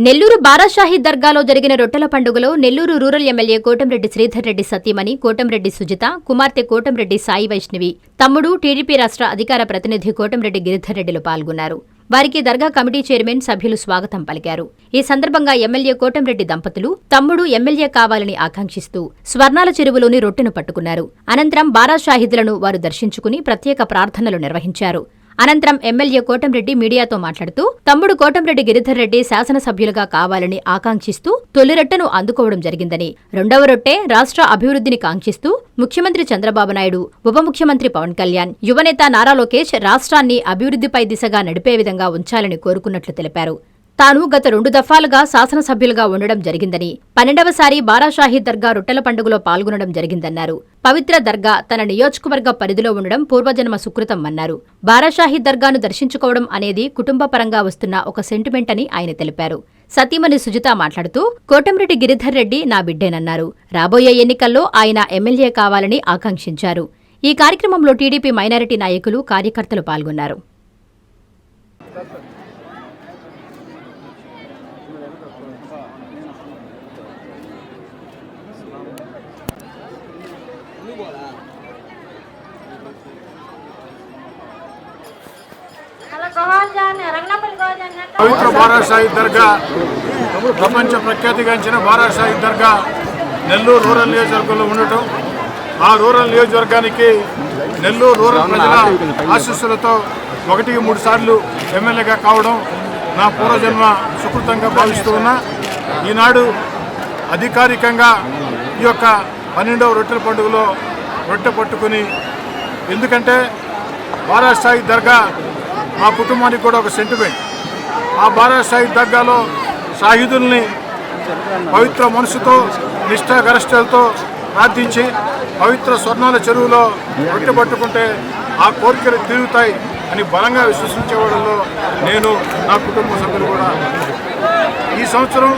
నెల్లూరు బారాషాహి దర్గాలో జరిగిన రొట్టెల పండుగలో నెల్లూరు రూరల్ ఎమ్మెల్యే కోటంరెడ్డి శ్రీధర్ రెడ్డి సతీమణి కోటంరెడ్డి సుజిత, కుమార్తె కోటంరెడ్డి సాయి వైష్ణవి, తమ్ముడు టీడీపీ రాష్ట్ర అధికార ప్రతినిధి కోటంరెడ్డి గిరిధర్ రెడ్డిలు పాల్గొన్నారు. వారికి దర్గా కమిటీ చైర్మన్ సభ్యులు స్వాగతం పలికారు. ఈ సందర్భంగా ఎమ్మెల్యే కోటంరెడ్డి దంపతులు తమ్ముడు ఎమ్మెల్యే కావాలని ఆకాంక్షిస్తూ స్వర్ణాల చెరువులోని రొట్టెను పట్టుకున్నారు. అనంతరం బారాషాహిద్లను వారు దర్శించుకుని ప్రత్యేక ప్రార్థనలు నిర్వహించారు. అనంతరం ఎమ్మెల్యే కోటంరెడ్డి మీడియాతో మాట్లాడుతూ తమ్ముడు కోటంరెడ్డి గిరిధర్ రెడ్డి శాసనసభ్యులుగా కావాలని ఆకాంక్షిస్తూ తొలి రొట్టెను అందుకోవడం జరిగిందని, రెండవ రొట్టె రాష్ట్ర అభివృద్ధిని కాంక్షిస్తూ ముఖ్యమంత్రి చంద్రబాబు నాయుడు, ఉప ముఖ్యమంత్రి పవన్ కళ్యాణ్, యువనేత నారా లోకేష్ రాష్ట్రాన్ని అభివృద్ధిపై దిశగా నడిపే విధంగా ఉంచాలని కోరుకున్నట్లు తెలిపారు. తాను గత 2 దఫాలుగా శాసనసభ్యులుగా ఉండడం జరిగిందని, 12వసారి బారాషాహి దర్గా రొట్టెల పండుగలో పాల్గొనడం జరిగిందన్నారు. పవిత్ర దర్గా తన నియోజకవర్గ పరిధిలో ఉండడం పూర్వజన్మ సుకృతం అన్నారు. బారాషాహి దర్గాను దర్శించుకోవడం అనేది కుటుంబపరంగా వస్తున్న ఒక సెంటిమెంట్ అని ఆయన తెలిపారు. సతీమణి సుజిత మాట్లాడుతూ కోటంరెడ్డి గిరిధర్ రెడ్డి నా బిడ్డేనన్నారు. రాబోయే ఎన్నికల్లో ఆయన ఎమ్మెల్యే కావాలని ఆకాంక్షించారు. ఈ కార్యక్రమంలో టీడీపీ మైనారిటీ నాయకులు, కార్యకర్తలు పాల్గొన్నారు. పవిత్ర బారాషాహి దర్గా, ప్రపంచ ప్రఖ్యాతిగాంచిన బారాషాహి దర్గా నెల్లూరు రూరల్ నియోజకవర్గంలో ఉండటం, ఆ రూరల్ నియోజకవర్గానికి నెల్లూరు రూరల్ ప్రజల ఆశీస్సులతో 1-3 సార్లు ఎమ్మెల్యేగా కావడం నా పూర్వజన్మ సుకృతంగా భావిస్తూ ఉన్నా. ఈనాడు అధికారికంగా ఈ యొక్క 12వ రొట్టెల పండుగలో రొట్టె పట్టుకుని, ఎందుకంటే బారాషాహి దర్గా మా కుటుంబానికి కూడా ఒక సెంటిమెంట్. ఆ బారాషాహి దర్గాలో షాహిదుల్ని పవిత్ర మనసుతో, నిష్ఠాగరిష్టలతో ప్రార్థించి పవిత్ర స్వర్ణాల చెరువులో రొట్టె పట్టుకుంటే ఆ కోరికలు తీరుతాయి అని బలంగా విశ్వసించేవాళ్ళలో నేను, నా కుటుంబ సభ్యులు కూడా. ఈ సంవత్సరం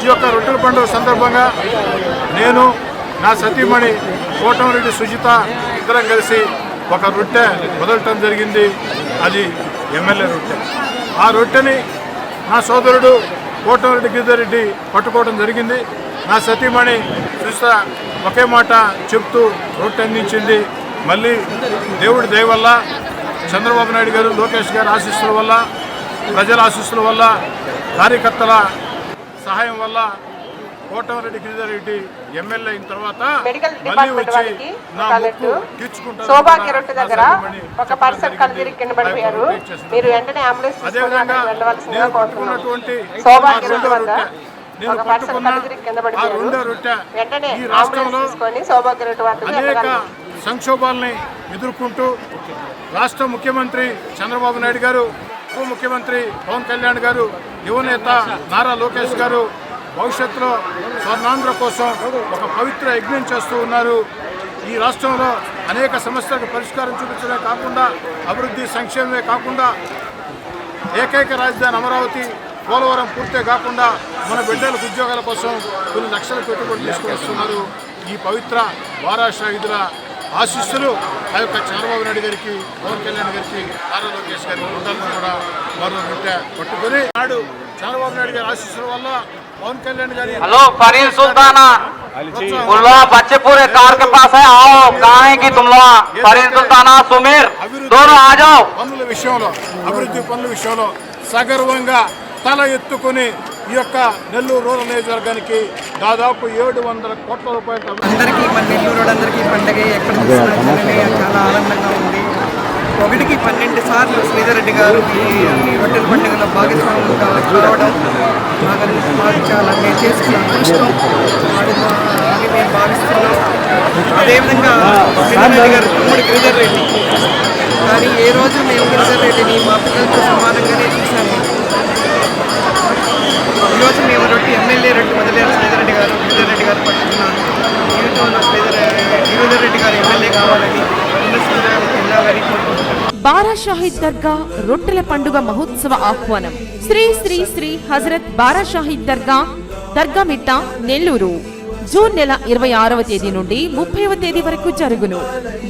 ఈ యొక్క రొట్టెల పండుగ సందర్భంగా నేను, నా సతీమణి కోటంరెడ్డి సుజిత ఇద్దరం కలిసి ఒక రొట్టె వదలటం జరిగింది. అది ఎమ్మెల్యే రొట్టె. ఆ రొట్టెని నా సోదరుడు కోటంరెడ్డి గిరిధర్ రెడ్డి పట్టుకోవడం జరిగింది. నా సతీమణి సుజిత ఒకే మాట చెప్తూ రొట్టె అందించింది. మళ్ళీ దేవుడి దయ వల్ల, చంద్రబాబు నాయుడు గారు, లోకేష్ గారి ఆశీస్సుల వల్ల, ప్రజల ఆశీస్సుల వల్ల, కార్యకర్తల సహాయం వల్ల కోటంరెడ్డి గిరిధర్ రెడ్డి ఎమ్మెల్యే అయిన తర్వాత మళ్ళీ వచ్చి నా మొక్కు తీర్చుకుంటాను. సౌభాగ్య రొట్టె దగ్గర ఒక పర్సన్ కళ్ళు కింద పడిపోయారు. మీరు వెంటనే అంబులెన్స్ వెళ్ళవలసిందిగా కోరుతున్నాను. సౌభాగ్య రొట్టె వద్ద ఒక పర్సన్ కళ్ళు కింద పడిపోయారు. వెంటనే అంబులెన్స్ తీసుకొని సౌభాగ్య రొట్టె వద్ద అనేక సంక్షోభాలని ఎదుర్కొంటూ రాష్ట్ర ముఖ్యమంత్రి చంద్రబాబు నాయుడు గారు, ఉప ముఖ్యమంత్రి పవన్ కళ్యాణ్ గారు, యువనేత నారా లోకేష్ గారు భవిష్యత్తులో స్వర్ణాంధ్ర కోసం ఒక పవిత్ర యజ్ఞం చేస్తూ ఉన్నారు. ఈ రాష్ట్రంలో అనేక సమస్యలకు పరిష్కారం చూపించడమే కాకుండా, అభివృద్ధి సంక్షేమమే కాకుండా, ఏకైక రాజధాని అమరావతి, పోలవరం పూర్తే కాకుండా మన బిడ్డలకు ఉద్యోగాల కోసం కొన్ని లక్షల పెట్టుబడులు తీసుకొస్తున్నారు. ఈ పవిత్ర బారాషాహిదుల ఆశీస్సులు ఆ యొక్క చంద్రబాబు నాయుడు గారికి, పవన్ కళ్యాణ్ గారికి, నారా లోకేష్ గారికి ఉండాలని కూడా మరో రొట్టె పట్టుకొని నాడు చంద్రబాబు నాయుడు గారి ఆశీస్సుల వల్ల पवन कल्याण गारी हेलो फरीद सुल्ताना बुलवा बच्चे पूरे कार के पास है, आओ कहाँ है कि तुम लोग? फरीद सुल्ताना सुमीर दोनों आ जाओ. పనుల విషయంలో, అభివృద్ధి పనుల విషయంలో సగర్వంగా తల ఎత్తుకుని ఈ యొక్క నెల్లూరు రూరల్ నియోజకవర్గానికి దాదాపు 700 కోట్ల రూపాయలు. అందరికీ మన నెల్లూరు అందరికీ పండుగ ఎక్కడ చూసినా చాలా ఆనందంగా ఉంది. 1కి 12 సార్లు శ్రీధర్ రెడ్డి గారు ఈ రొట్టెల పండుగలో భాగస్వామ్యం కావడం మాకు చాలా మేము చేసుకున్న అదృష్టం అని మేము భావిస్తున్నాం. అదేవిధంగా శ్రీధర్ రెడ్డి గారు తమ్ముడు గిరిధర్ రెడ్డి, కానీ ఏ రోజు మేము గిరిధర్ రెడ్డిని మా పిల్లలతో సమానంగానే చూసాము. ఈరోజు మేము ఎమ్మెల్యే రొట్టె మొదలైన శ్రీధర్ రెడ్డి గారు, గిరిధర్ రెడ్డి గారు పట్టుకున్నాను. జీవితంలో గిరిధర్ రెడ్డి గారు ఎమ్మెల్యే కావాలని వెళ్ళాలని కోరుకుంటున్నాను. బారాషాహి దర్గా రొట్టెల పండుగ మహోత్సవ ఆహ్వానం. శ్రీ శ్రీ శ్రీ హజరత్ బారాషాహి దర్గా, దర్గామిట్ట, నెల్లూరు. జూన్ నెల 26వ తేదీ నుండి 30వ తేదీ వరకు జరుగును.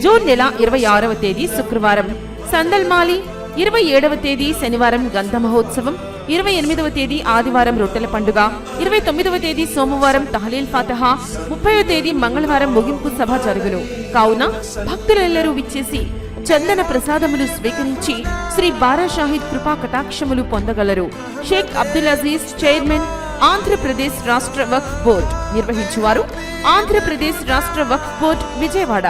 జూన్ నెల 26వ తేదీ శుక్రవారం సందల్మాలి, 27వ తేదీ శనివారం గంధ మహోత్సవం, 28వ తేదీ ఆదివారం రొట్టెల పండుగ, 29వ తేదీ సోమవారం తహలీల్ ఫాతిహా, 30వ తేదీ మంగళవారం ముగింపు సభ జరుగును. కావున భక్తులెల్లరూ విచ్చేసి చందన ప్రసాదములు స్వీకరించి శ్రీ బారా షాహిద్ కృపా కటాక్షములు పొందగలరు. షేక్ అబ్దుల్ అజీజ్, చైర్మన్, ఆంధ్రప్రదేశ్ రాష్ట్ర వక్ఫ్ బోర్డ్. నిర్వహించువారు ఆంధ్రప్రదేశ్ రాష్ట్ర వక్ఫ్ బోర్డ్, విజయవాడ.